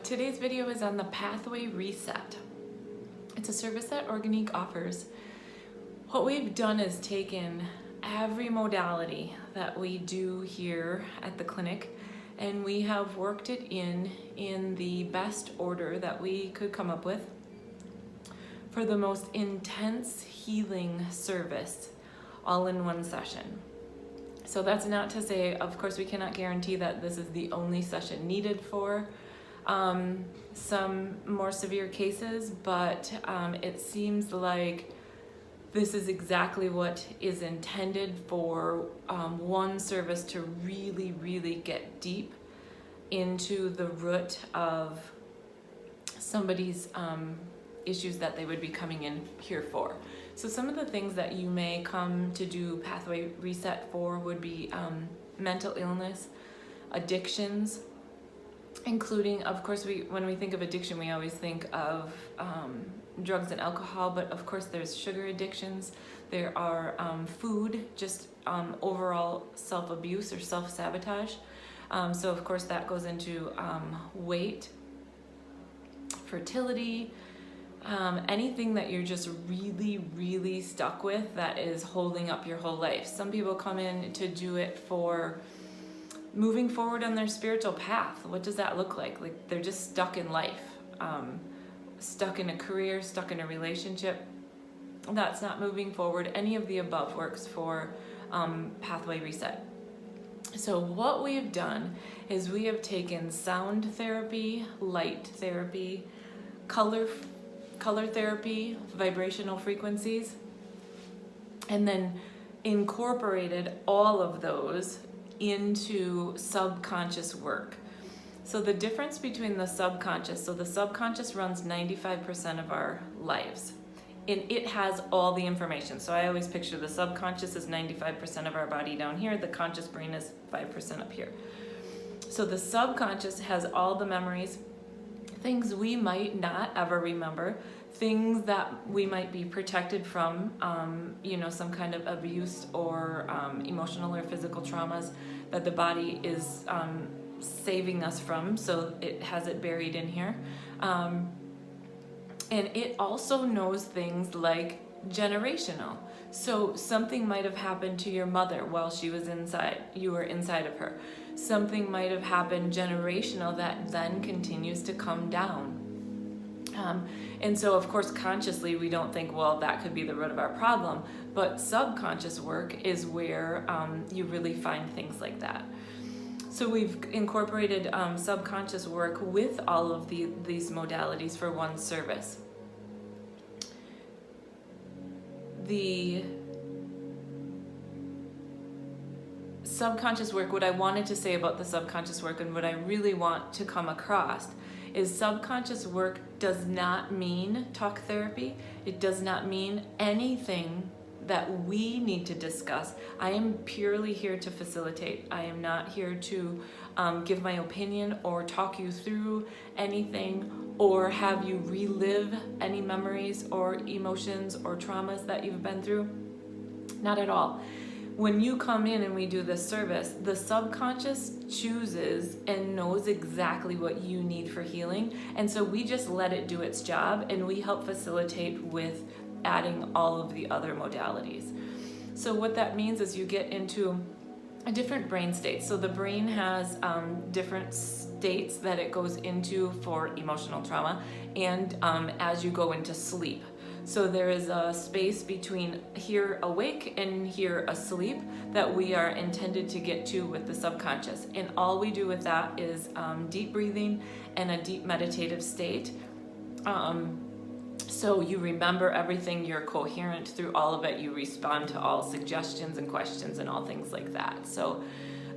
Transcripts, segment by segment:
today's video is on the Pathway Reset. It's a service that Organique offers. What we've done is taken every modality that we do here at the clinic, and we have worked it in the best order that we could come up with for the most intense healing service all in one session. So that's not to say, of course, we cannot guarantee that this is the only session needed for some more severe cases, but it seems like this is exactly what is intended for one service to really get deep into the root of somebody's issues that they would be coming in here for. So some of the things that you may come to do Pathway Reset for would be mental illness, addictions, including, of course, when we think of addiction, we always think of drugs and alcohol, but of course there's sugar addictions, there are food, just overall self-abuse or self-sabotage. So of course that goes into weight, fertility, anything that you're just really stuck with that is holding up your whole life. Some people come in to do it for moving forward on their spiritual path. What does that look like? Like they're just stuck in life, stuck in a career, stuck in a relationship that's not moving forward. Any of the above works for Pathway Reset. So what we've done is we have taken sound therapy, light therapy, color therapy, vibrational frequencies, and then incorporated all of those into subconscious work. So the difference between the subconscious, so the subconscious runs 95% of our lives, and it has all the information. So I always picture the subconscious is 95% of our body down here, the conscious brain is 5% up here. So the subconscious has all the memories, things we might not ever remember, things that we might be protected from, some kind of abuse or emotional or physical traumas that the body is saving us from, so it has it buried in here. And it also knows things like generational. So something might have happened to your mother while she was inside, you were inside of her. Something might have happened generational that then continues to come down. And so, of course, consciously, we don't think, well, that could be the root of our problem. But subconscious work is where you really find things like that. So we've incorporated subconscious work with all of these modalities for one service. The subconscious work, what I wanted to say about the subconscious work and what I really want to come across is subconscious work does not mean talk therapy. It does not mean anything that we need to discuss. I am purely here to facilitate. I am not here to give my opinion or talk you through anything or have you relive any memories or emotions or traumas that you've been through. Not at all. When you come in and we do this service, the subconscious chooses and knows exactly what you need for healing. And so we just let it do its job, and we help facilitate with adding all of the other modalities. So what that means is you get into a different brain state. So the brain has different states that it goes into for emotional trauma and as you go into sleep. So there is a space between here awake and here asleep that we are intended to get to with the subconscious. And all we do with that is deep breathing and a deep meditative state. So you remember everything, you're coherent through all of it, you respond to all suggestions and questions and all things like that. So,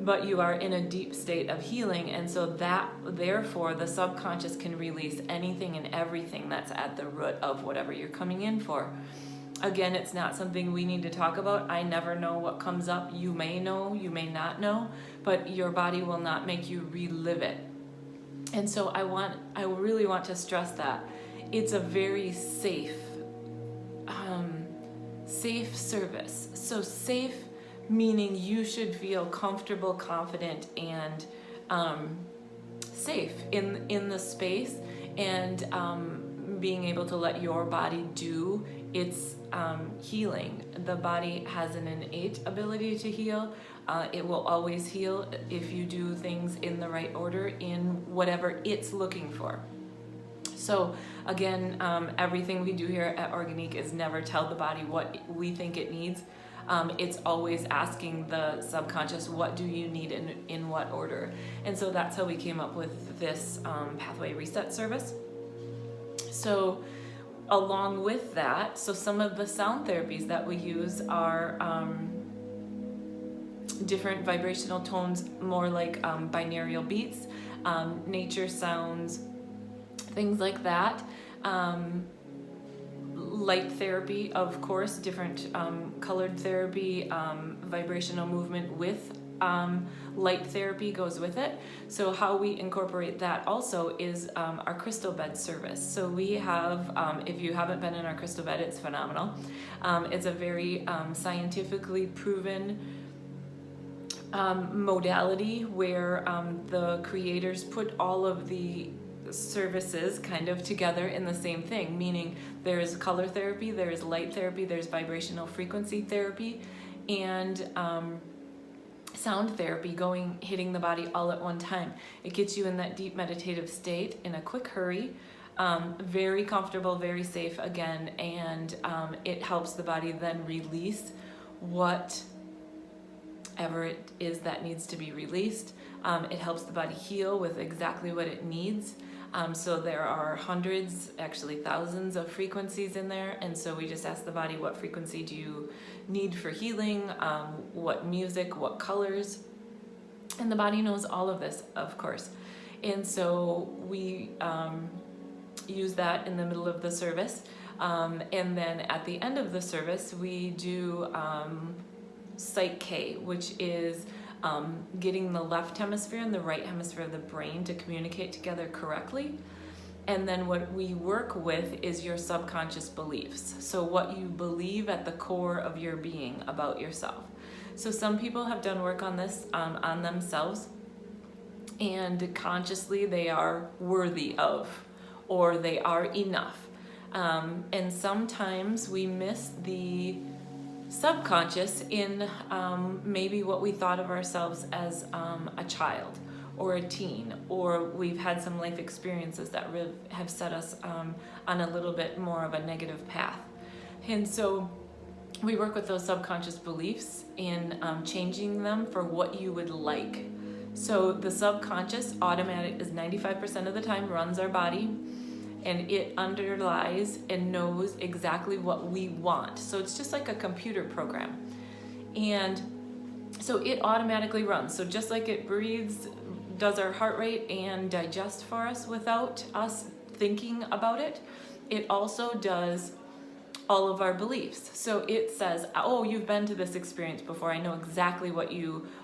but you are in a deep state of healing, and so that, therefore, the subconscious can release anything and everything that's at the root of whatever you're coming in for. Again, it's not something we need to talk about. I never know what comes up. You may know, you may not know, but your body will not make you relive it. And so I really want to stress that. It's a very safe service. So safe meaning you should feel comfortable, confident, and safe in the space, and being able to let your body do its healing. The body has an innate ability to heal. It will always heal if you do things in the right order, in whatever it's looking for. So again, everything we do here at Organique is never tell the body what we think it needs. It's always asking the subconscious, what do you need in what order? And so that's how we came up with this Pathway Reset service. So along with that, so some of the sound therapies that we use are different vibrational tones, more like binaural beats, nature sounds, things like that. Light therapy, of course, different colored therapy, vibrational movement with light therapy goes with it. So how we incorporate that also is our crystal bed service. So we have, if you haven't been in our crystal bed, it's phenomenal. It's a very scientifically proven modality where the creators put all of the services kind of together in the same thing, meaning there's color therapy, there's light therapy, there's vibrational frequency therapy, and sound therapy hitting the body all at one time. It gets you in that deep meditative state in a quick hurry, very comfortable, very safe again, and it helps the body then release whatever it is that needs to be released. It helps the body heal with exactly what it needs. So there are hundreds, actually thousands of frequencies in there, and so we just ask the body, what frequency do you need for healing, what music, what colors, and the body knows all of this, of course. And so we use that in the middle of the service, and then at the end of the service we do Psych K, which is getting the left hemisphere and the right hemisphere of the brain to communicate together correctly. And then what we work with is your subconscious beliefs. So what you believe at the core of your being about yourself. So some people have done work on this on themselves, and consciously they are worthy of, or they are enough. And sometimes we miss the subconscious in maybe what we thought of ourselves as a child or a teen, or we've had some life experiences that have set us on a little bit more of a negative path. And so we work with those subconscious beliefs in changing them for what you would like. So the subconscious automatic is 95% of the time runs our body, and it underlies and knows exactly what we want. So it's just like a computer program. And so it automatically runs. So just like it breathes, does our heart rate and digests for us without us thinking about it, it also does all of our beliefs. So it says, oh, you've been to this experience before. I know exactly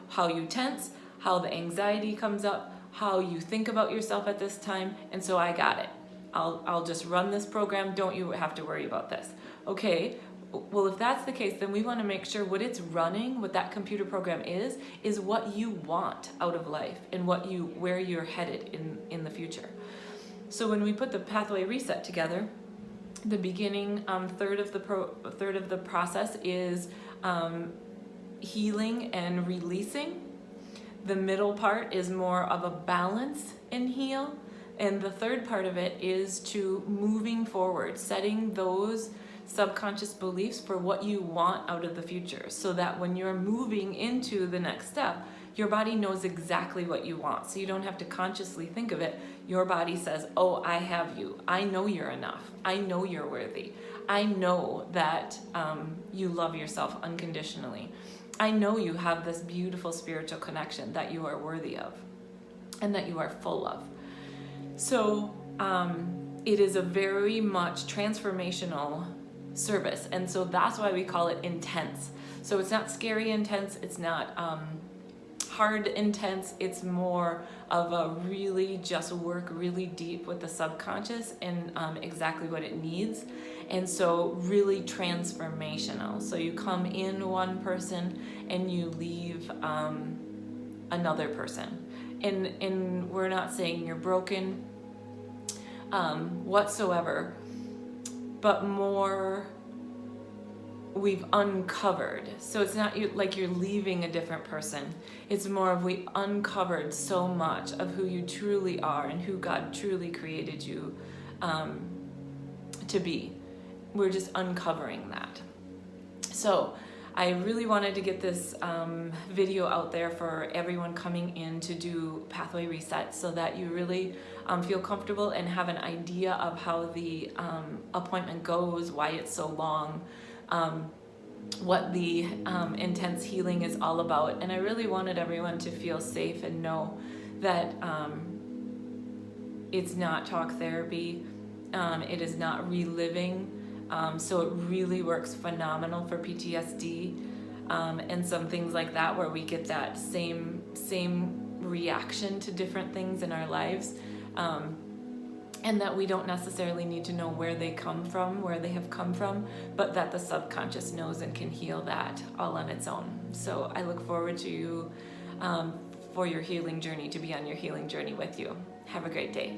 how you tense, how the anxiety comes up, how you think about yourself at this time, and so I got it. I'll just run this program. Don't you have to worry about this. Okay, well, if that's the case, then we want to make sure what it's running, what that computer program is what you want out of life and where you're headed in the future. So when we put the Pathway Reset together, the beginning third of the process is healing and releasing. The middle part is more of a balance and heal. And the third part of it is to moving forward, setting those subconscious beliefs for what you want out of the future, so that when you're moving into the next step, your body knows exactly what you want. So you don't have to consciously think of it. Your body says, oh, I have you. I know you're enough. I know you're worthy. I know that you love yourself unconditionally. I know you have this beautiful spiritual connection that you are worthy of and that you are full of. So it is a very much transformational service, and so that's why we call it intense. So it's not scary intense, it's not hard intense, it's more of a really just work really deep with the subconscious and exactly what it needs, and so really transformational. So you come in one person and you leave another person. And we're not saying you're broken whatsoever, but more we've uncovered. So it's not like you're leaving a different person. It's more of we uncovered so much of who you truly are and who God truly created you to be. We're just uncovering that. So I really wanted to get this video out there for everyone coming in to do Pathway Reset, so that you really feel comfortable and have an idea of how the appointment goes, why it's so long, what the intense healing is all about. And I really wanted everyone to feel safe and know that it's not talk therapy, it is not reliving. So it really works phenomenal for PTSD and some things like that, where we get that same reaction to different things in our lives, and that we don't necessarily need to know where they come from, where they have come from, but that the subconscious knows and can heal that all on its own. So I look forward to you for your healing journey, to be on your healing journey with you. Have a great day.